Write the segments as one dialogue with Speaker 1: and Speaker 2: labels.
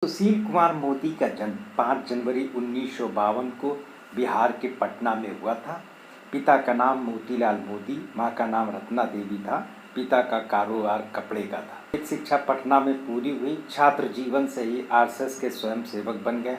Speaker 1: सुशील कुमार मोदी का जन्म 5 जनवरी 1952 को बिहार के पटना में हुआ था। पिता का नाम मोतीलाल मोदी, मां का नाम रत्ना देवी था। पिता का कारोबार कपड़े का था। एक शिक्षा पटना में पूरी हुई। छात्र जीवन से ही आरएसएस के स्वयंसेवक बन गए।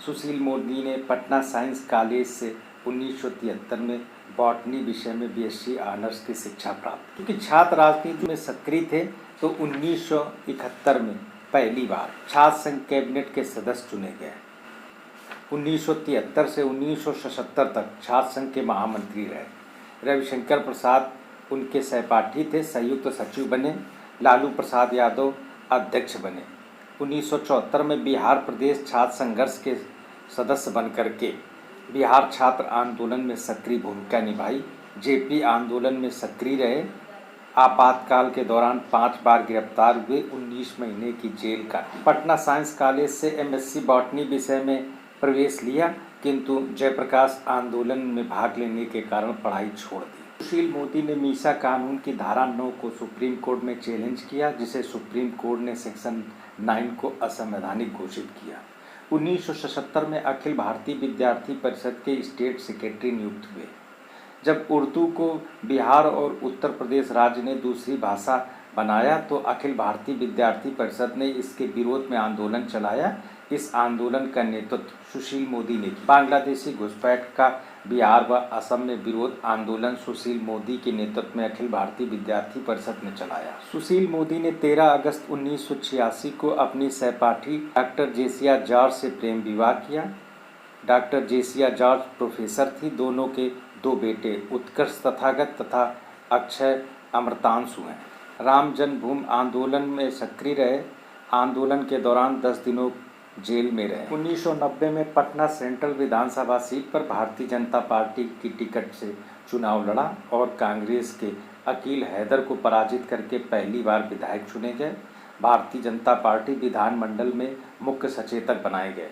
Speaker 1: सुशील मोदी ने पटना साइंस कॉलेज से 1973 में बॉटनी विषय में बीएससी ऑनर्स की शिक्षा प्राप्त की। क्योंकि छात्र राजनीति में सक्रिय थे तो 1971 में पहली बार छात्र संघ कैबिनेट के सदस्य चुने गए। 1973 से 1977 तक छात्र संघ के महामंत्री रहे। रविशंकर प्रसाद उनके सहपाठी थे, संयुक्त सचिव बने। लालू प्रसाद यादव अध्यक्ष बने। 1974 में बिहार प्रदेश छात्र संघर्ष के सदस्य बनकर के बिहार छात्र आंदोलन में सक्रिय भूमिका निभाई। जेपी आंदोलन में सक्रिय रहे। आपातकाल के दौरान 5 बार गिरफ्तार हुए, 19 महीने की जेल काटी। पटना साइंस कॉलेज से एमएससी बॉटनी विषय में प्रवेश लिया, किंतु जयप्रकाश आंदोलन में भाग लेने के कारण पढ़ाई छोड़ दी। सुशील मोदी ने मीसा कानून की धारा 9 को सुप्रीम कोर्ट में चैलेंज किया, जिसे सुप्रीम कोर्ट ने सेक्शन 9 को असंवैधानिक घोषित किया। 1977 में अखिल भारतीय विद्यार्थी परिषद के स्टेट सेक्रेटरी नियुक्त हुए। जब उर्दू को बिहार और उत्तर प्रदेश राज्य ने दूसरी भाषा बनाया तो अखिल भारतीय विद्यार्थी परिषद ने इसके विरोध में आंदोलन चलाया। इस आंदोलन का नेतृत्व सुशील मोदी ने किया। बांग्लादेशी घुसपैठ का बिहार व असम में विरोध आंदोलन सुशील मोदी के नेतृत्व में अखिल भारतीय विद्यार्थी परिषद ने चलाया। सुशील मोदी ने 13 अगस्त 1986 को अपनी सहपाठी डॉक्टर जेसिया जॉर्ज से प्रेम विवाह किया। डॉक्टर जेसिया जॉर्ज प्रोफेसर थी। दोनों के 2 बेटे उत्कर्ष तथागत तथा अक्षय अमृतांशु हैं। राम जन्मभूमि आंदोलन में सक्रिय रहे। आंदोलन के दौरान 10 दिनों जेल में रहे। 1990 में पटना सेंट्रल विधानसभा सीट पर भारतीय जनता पार्टी की टिकट से चुनाव लड़ा और कांग्रेस के अकील हैदर को पराजित करके पहली बार विधायक चुने गए। भारतीय जनता पार्टी विधानमंडल में मुख्य सचेतक बनाए गए।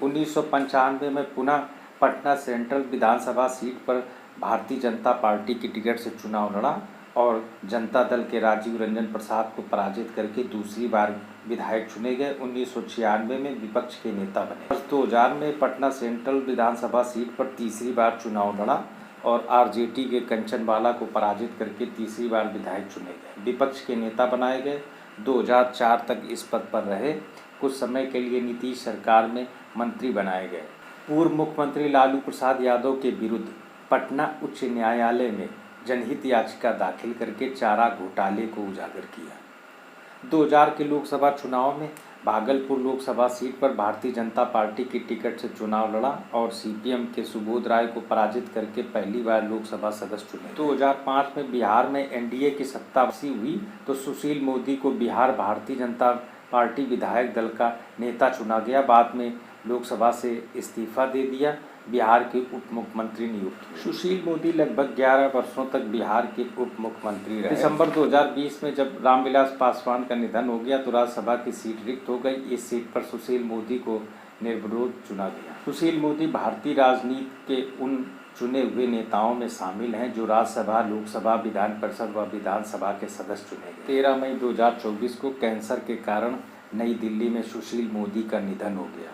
Speaker 1: 1995 में पुनः पटना सेंट्रल विधानसभा सीट पर भारतीय जनता पार्टी की टिकट से चुनाव लड़ा और जनता दल के राजीव रंजन प्रसाद को पराजित करके दूसरी बार विधायक चुने गए। 1996 में विपक्ष के नेता बने। वर्ष 2000 में पटना सेंट्रल विधानसभा सीट पर तीसरी बार चुनाव लड़ा और आरजेडी के कंचनवाला को पराजित करके तीसरी बार विधायक चुने गए। विपक्ष के नेता बनाए गए। 2004 तक इस पद पर रहे। कुछ समय के लिए नीतीश सरकार में मंत्री बनाए गए। पूर्व मुख्यमंत्री लालू प्रसाद यादव के विरुद्ध पटना उच्च न्यायालय में जनहित याचिका दाखिल करके चारा घोटाले को उजागर किया। 2000 के लोकसभा चुनाव में भागलपुर लोकसभा सीट पर भारतीय जनता पार्टी की टिकट से चुनाव लड़ा और सीपीएम के सुबोध राय को पराजित करके पहली बार लोकसभा सदस्य चुने। 2005 में बिहार में एनडीए की सत्ता हुई तो सुशील मोदी को बिहार भारतीय जनता पार्टी विधायक दल का नेता चुना गया। बाद में लोकसभा से इस्तीफा दे दिया। बिहार के उप मुख्यमंत्री नियुक्त हुए। सुशील मोदी लगभग 11 वर्षों तक बिहार के उप मुख्यमंत्री रहे। दिसंबर 2020 में जब रामविलास पासवान का निधन हो गया तो राज्यसभा की सीट रिक्त हो गई। इस सीट पर सुशील मोदी को निर्विरोध चुना गया। सुशील मोदी भारतीय राजनीति के उन चुने हुए नेताओं में शामिल हैं जो राज्यसभा, लोकसभा, विधान परिषद व विधानसभा के सदस्य चुने गए। 13 मई 2024 को कैंसर के कारण नई दिल्ली में सुशील मोदी का निधन हो गया।